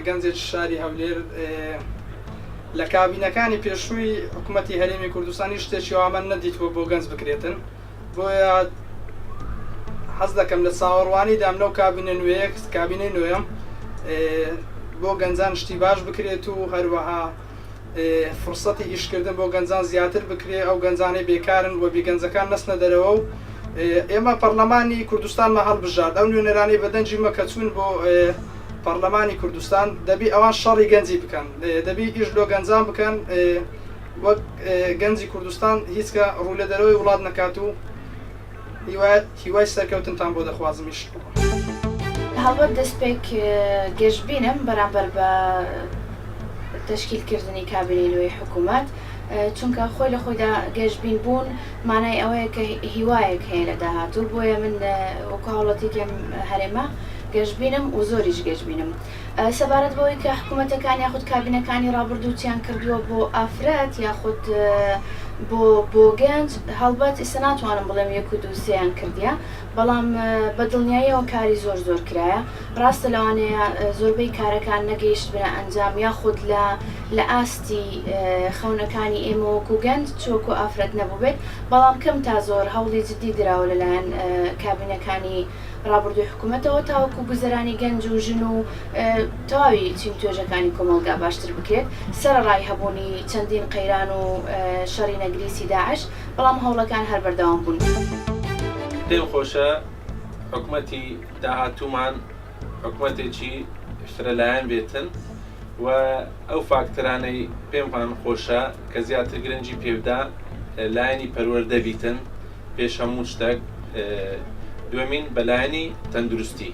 گەنجێک شاری هەولێر لە کابینەکانی پێشووی حکوومەتی هەرێمی کوردستانی شتێکی وامان نەدیتوە بۆ گەنج بکرێتن بۆیە حەز دەکەم لە چاوەڕوانی دام لەو کابینەی نوێم بۆ گەنجان شتی باش بکرێت و هەروەها فرسەتی ئیشکردن بۆ گەنجان زیاتر بکرێ ئەو گەنجانەی بێکارن و بیگەنجەکان نەسنە دەرەوە و ئێمە پەرلەمانی کوردستانمە هەڵبژارد ئەو نوێنەرانی بەدەنجی مەکە چوون بۆ پەرلەمانی کوردستان دەبی ئەوان شەڕی گەنجی بکەن دەبی ئیش لۆ گەنجان بکەن وەک گەنجی کوردستان هیچکە ڕوو لە دەرەوەی وڵات نەکات و هیوای سەرکەوتنتان بۆ دەخوازمیش هەڵبەت دەستپێک گەشتبینم بەرامبەر بە تشکیلکردنی کابینەی نوێی حکوومەت چونکە خۆی لە خۆیدا گەشتبین بوون مانای ئەوەیە کە هیوایەک هەیە لە داهاتوو بۆیە من وەکو هاوڵاتیەکەم هەرێمە گەشتبینم و زۆریش گەشتبینم سەبارەت بەوەی کە حکوومەتەکان یاخود کابینەکانی ڕابردووچیان کردووە بۆ ئافرەت یاخود بۆ گەنج هەڵبەت ئێستا ناتوانم بڵێم یەک و دوو سێیان کردیە بەڵام بەدڵنیاییەوە کاری زۆر کرایە ڕاستە لەوانەیە زۆربەی کارەکان نەگەیشت بنە ئەنجام یاخود لە ئاستی خەونەکانی ئێمە وەکو گەنج چۆکو ئافرەت نەبوو بێت بەڵام کەم تا زۆر هەوڵی جددی دراوە لەلایەن کابینەکانی ڕابردووی حکوومەتەوە تاوەکو گوزەرانی گەنج و ژن و تەواوی چین توێژەکانی کۆمەلگا باشتر بکرێت سەرڕای هەبوونی چەندین قەیران و شەڕی نەگریسی داعش بەڵام هەوڵەکان هەر بەردەوام بوون. پێم خۆشە حکوومەتی داهاتوومان حکوومەتێکی فرەلایەن بێتن و ئەو فاکتەرانەی پێممان خۆشە کە زیاتر گرنگی پێودا لایەنی پەروەردە بیتن پێش هەموو شتێک دوێمین بەلایەنی تەندروستی